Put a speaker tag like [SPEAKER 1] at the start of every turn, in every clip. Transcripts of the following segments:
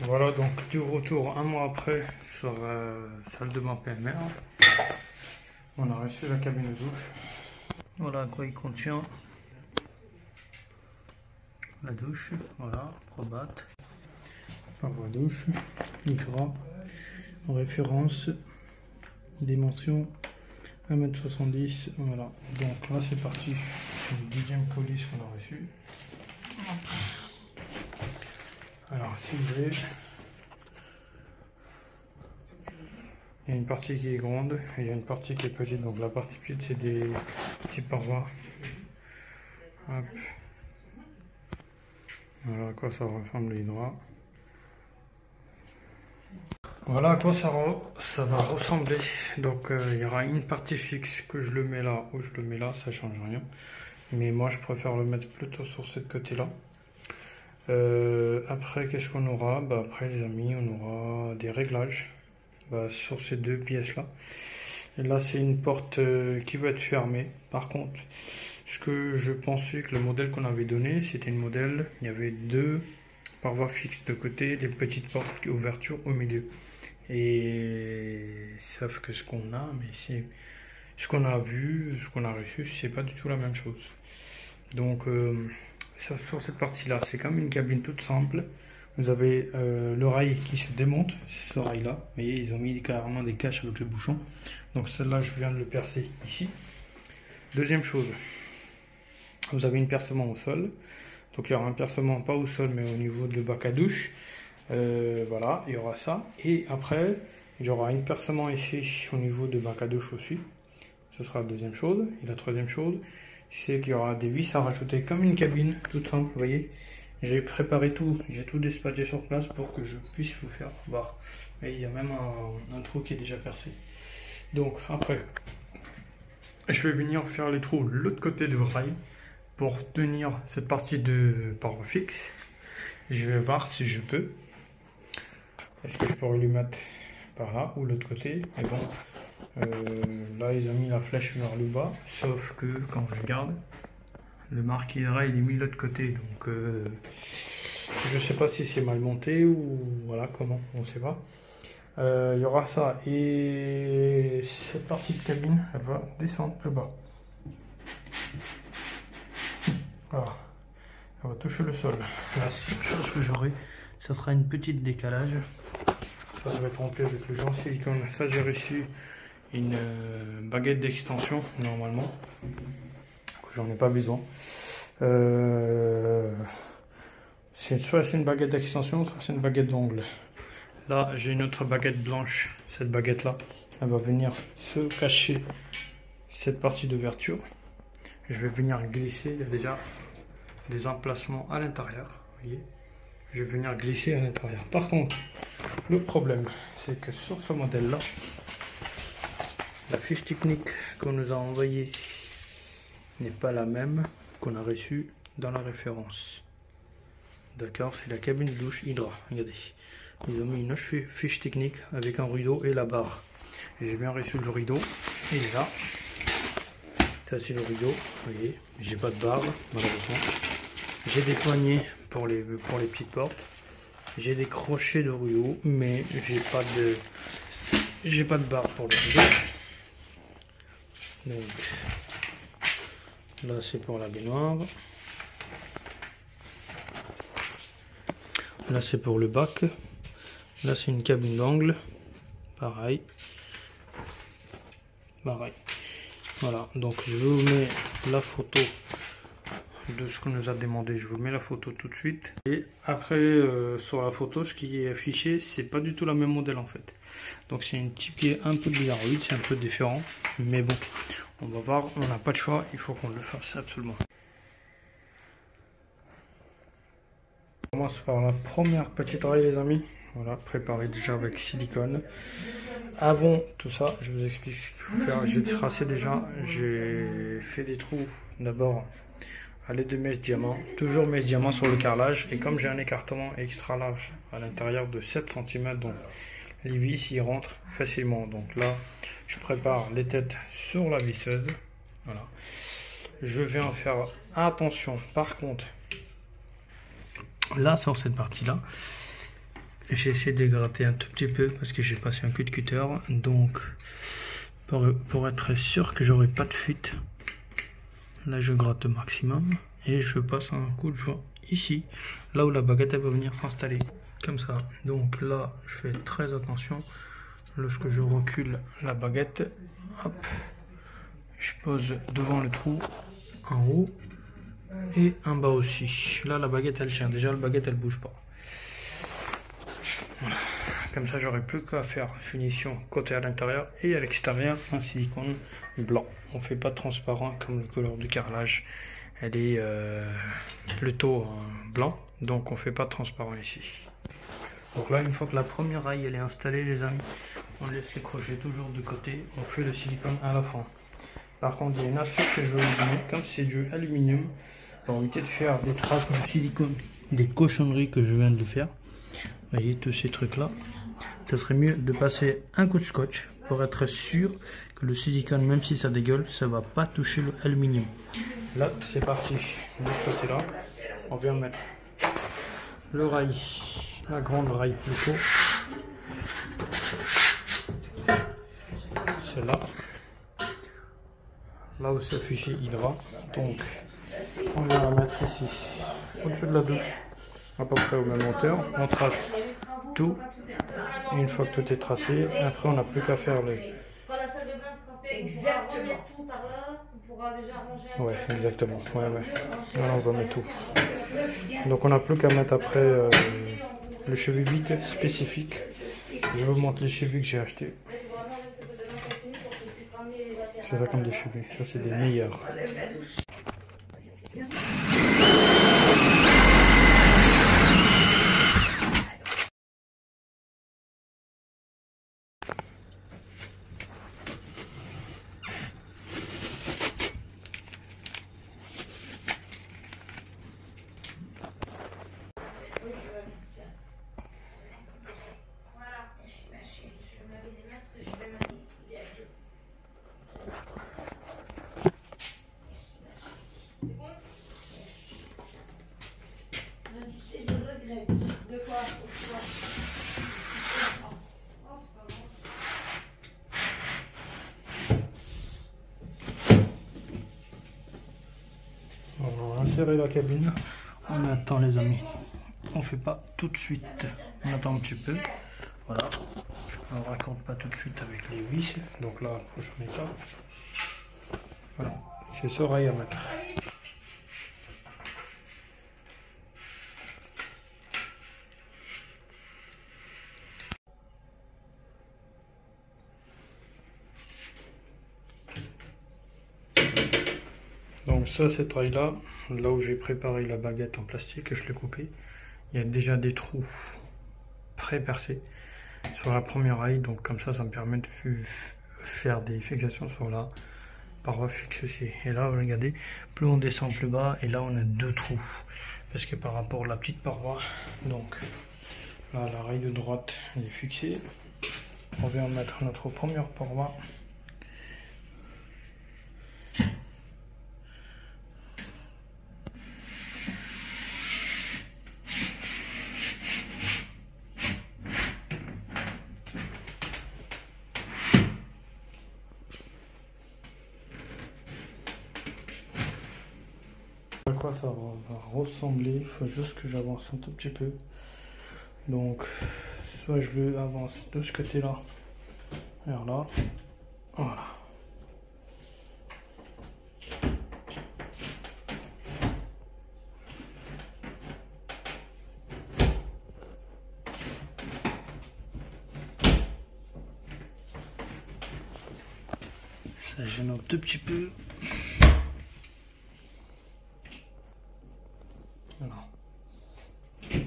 [SPEAKER 1] Voilà, donc du retour un mois après sur la salle de bain PMR. On a reçu la cabine de douche. Voilà à quoi il contient. La douche, voilà, probate. Paroi douche, Hydra, en référence, dimension 1,70 m, voilà. Donc là c'est parti, le deuxième colis qu'on a reçu. Alors si vous voulez, il y a une partie qui est grande et il y a une partie qui est petite. Donc la partie petite c'est des petits parois. Hop. Voilà à quoi ça ressemble l'Hydra. Voilà à quoi ça va ressembler. Donc il y aura une partie fixe que je le mets là ou je le mets là, ça change rien. Mais moi je préfère le mettre plutôt sur ce côté là. Après qu'est-ce qu'on aura? Après les amis, on aura des réglages sur ces deux pièces là. Et là c'est une porte qui va être fermée. Par contre, ce que je pensais que le modèle qu'on avait donné, c'était une modèle, il y avait deux parois fixes de côté, des petites portes ouverture au milieu. Et sauf que ce qu'on a, mais c'est ce qu'on a vu, ce qu'on a reçu, c'est pas du tout la même chose. Donc sur cette partie là, c'est comme une cabine toute simple. Vous avez le rail qui se démonte, ce rail là, vous voyez, ils ont mis carrément des caches avec le bouchon. Donc celle-là, je viens de le percer ici. Deuxième chose, vous avez un percement au sol. Donc il y aura un percement pas au sol mais au niveau de le bac à douche. Voilà, il y aura ça. Et après, il y aura un percement ici au niveau de bac à douche aussi. Ce sera la deuxième chose. Et la troisième chose, c'est qu'il y aura des vis à rajouter comme une cabine, toute simple, vous voyez. J'ai préparé tout, j'ai tout dispatché sur place pour que je puisse vous faire voir. Et il y a même un trou qui est déjà percé. Donc après, je vais venir faire les trous de l'autre côté du rail pour tenir cette partie de paroi fixe. Je vais voir si je peux. Est-ce que je pourrais lui mettre par là ou l'autre côté? Mais bon, là ils ont mis la flèche vers le bas, sauf que quand je regarde, le marqueur il est mis de l'autre côté, donc je sais pas si c'est mal monté ou voilà comment, on sait pas. Il y aura ça et cette partie de cabine elle va descendre plus bas. Voilà, elle va toucher le sol. La seule chose que j'aurai, ça sera une petite décalage. Ça va être rempli avec le joint silicone. Ça, j'ai reçu une baguette d'extension normalement. J'en ai pas besoin. Soit c'est une baguette d'extension, soit c'est une baguette d'ongle. Là, j'ai une autre baguette blanche. Cette baguette là, elle va venir se cacher cette partie d'ouverture. Je vais venir glisser. Il y a déjà des emplacements à l'intérieur. Vous voyez, je vais venir glisser à l'intérieur. Par contre, le problème, c'est que sur ce modèle-là, la fiche technique qu'on nous a envoyée n'est pas la même qu'on a reçue dans la référence. D'accord, c'est la cabine de douche Hydra. Regardez, ils ont mis une autre fiche technique avec un rideau et la barre. J'ai bien reçu le rideau, il est là. Ça c'est le rideau, vous voyez, j'ai pas de barre malheureusement. J'ai des poignées pour les petites portes. J'ai des crochets de rideau, mais j'ai pas de barre pour le rideau. Donc là c'est pour la baignoire. Là c'est pour le bac. Là c'est une cabine d'angle. Pareil. Voilà, donc je vous mets la photo de ce qu'on nous a demandé. Je vous mets la photo tout de suite. Et après sur la photo, ce qui est affiché, c'est pas du tout la même modèle en fait. Donc c'est une type qui est un peu bizarroïde, c'est un peu différent. Mais bon, on va voir, on n'a pas de choix, il faut qu'on le fasse absolument. On commence par la première petite oreille les amis. Voilà, préparée déjà avec silicone. Avant tout ça, je vous explique ce qu'il faut faire. J'ai tracé déjà, j'ai fait des trous d'abord à l'aide de mèche diamant, toujours mèche diamant sur le carrelage. Et comme j'ai un écartement extra large à l'intérieur de 7 cm, donc les vis y rentrent facilement. Donc là, je prépare les têtes sur la visseuse. Voilà. Je vais en faire attention. Par contre, là sur cette partie là, j'ai essayé de gratter un tout petit peu parce que j'ai passé un coup de cutter. Donc pour être sûr que j'aurai pas de fuite, là je gratte au maximum et je passe un coup de joint ici, là où la baguette elle va venir s'installer, comme ça. Donc là je fais très attention lorsque je recule la baguette, hop, je pose devant le trou en haut et en bas aussi. Là la baguette elle tient, déjà la baguette elle bouge pas. Voilà. Comme ça j'aurai plus qu'à faire finition côté à l'intérieur et à l'extérieur en silicone blanc. On fait pas transparent comme le couleur du carrelage, elle est plutôt blanc, donc on fait pas transparent ici. Donc là une fois que la première raille elle est installée les amis, on laisse les crochets toujours de côté, on fait le silicone à la fin. Par contre il y a une astuce que je vais vous donner, comme c'est du aluminium, pour éviter de faire des traces de silicone, des cochonneries que je viens de faire. Vous voyez tous ces trucs là, ça serait mieux de passer un coup de scotch pour être sûr que le silicone, même si ça dégueule, ça va pas toucher l'aluminium. Là c'est parti, de ce côté là on vient mettre le rail, la grande raille plutôt, celle-là, là où c'est affiché Hydra. Donc on vient la mettre ici au-dessus de la douche, à peu près au même hauteur. On trace tout. Et une fois que tout est tracé, après on n'a plus qu'à faire le...
[SPEAKER 2] Exactement. Tout par là, on pourra déjà ranger.
[SPEAKER 1] Ouais, exactement. Ouais. Voilà, on va mettre tout. Donc on n'a plus qu'à mettre après le cheville vite spécifique. Je vous montre les chevilles que j'ai achetés. C'est ça comme des chevilles. Ça c'est des meilleurs. On va insérer la cabine. On attend les amis. On fait pas tout de suite. On attend un petit peu. Voilà. On ne raccorde pas tout de suite avec les vis. Donc là, la prochaine étape. Voilà. C'est ce rail à mettre. Donc ça, cette rail là où j'ai préparé la baguette en plastique que je l'ai coupée, il y a déjà des trous pré-percés sur la première rail, donc comme ça me permet de faire des fixations sur la paroi fixe aussi. Et là regardez, plus on descend plus bas, et là on a deux trous, parce que par rapport à la petite paroi, donc là la rail de droite elle est fixée, on vient mettre notre première paroi. À quoi ça va ressembler, il faut juste que j'avance un tout petit peu. Donc soit je le avance de ce côté là vers là, voilà. Ça gêne un tout petit peu. Voilà. Il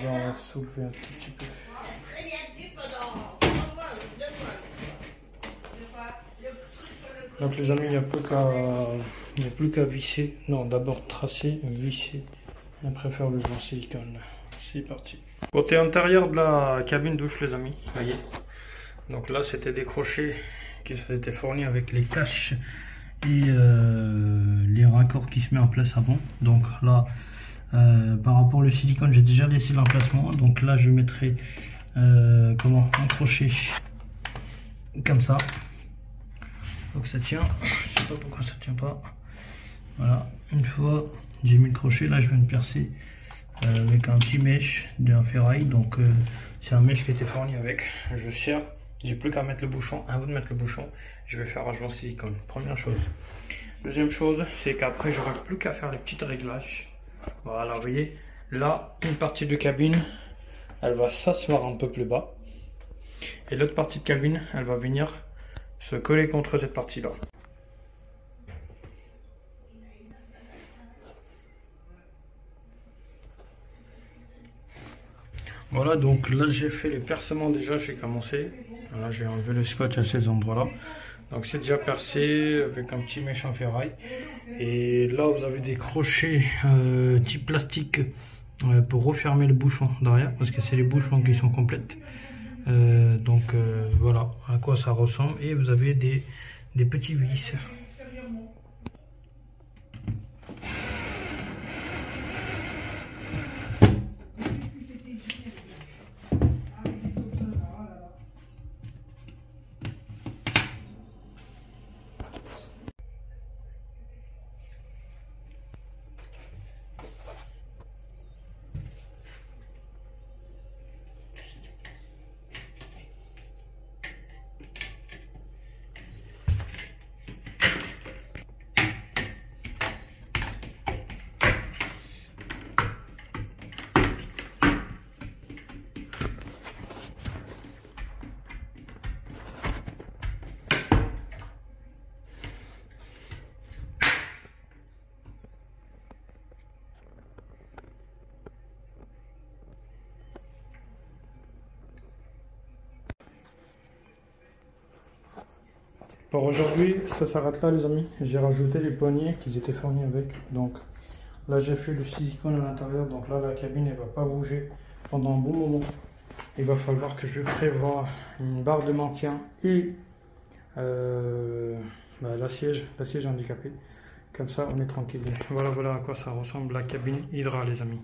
[SPEAKER 1] va soulever un tout petit peu. Donc les amis, il n'y a plus qu'à visser. Non, d'abord tracer, visser. Et après faire le joint silicone. C'est parti. Côté intérieur de la cabine douche les amis, voyez. Donc là c'était des crochets qui s'étaient fournis avec les caches et les raccords qui se mettent en place avant. Donc là Par rapport au silicone, j'ai déjà laissé l'emplacement. Donc là, je mettrai un crochet comme ça. Donc ça tient. Je sais pas pourquoi ça tient pas. Voilà. Une fois j'ai mis le crochet, là je viens de percer avec un petit mèche d'un ferraille. Donc c'est un mèche qui était fourni avec. Je serre. J'ai plus qu'à mettre le bouchon. Avant de mettre le bouchon, je vais faire un joint silicone. Première chose. Deuxième chose, c'est qu'après j'aurai plus qu'à faire les petits réglages. Voilà, vous voyez, là, une partie de cabine, elle va s'asseoir un peu plus bas. Et l'autre partie de cabine, elle va venir se coller contre cette partie-là. Voilà, donc là j'ai fait les percements déjà, j'ai commencé. Voilà, j'ai enlevé le scotch à ces endroits-là. Donc c'est déjà percé avec un petit mèche en ferraille. Et là vous avez des crochets type plastique pour refermer le bouchon derrière, parce que c'est les bouchons qui sont complètes. Voilà à quoi ça ressemble. Et vous avez des petits vis. Pour aujourd'hui, ça s'arrête là les amis. J'ai rajouté les poignées qui étaient fournis avec. Donc là j'ai fait le silicone à l'intérieur. Donc là la cabine elle va pas bouger pendant un bon moment. Il va falloir que je prévoie une barre de maintien et la siège handicapé. Comme ça on est tranquille. Voilà à quoi ça ressemble la cabine Hydra les amis.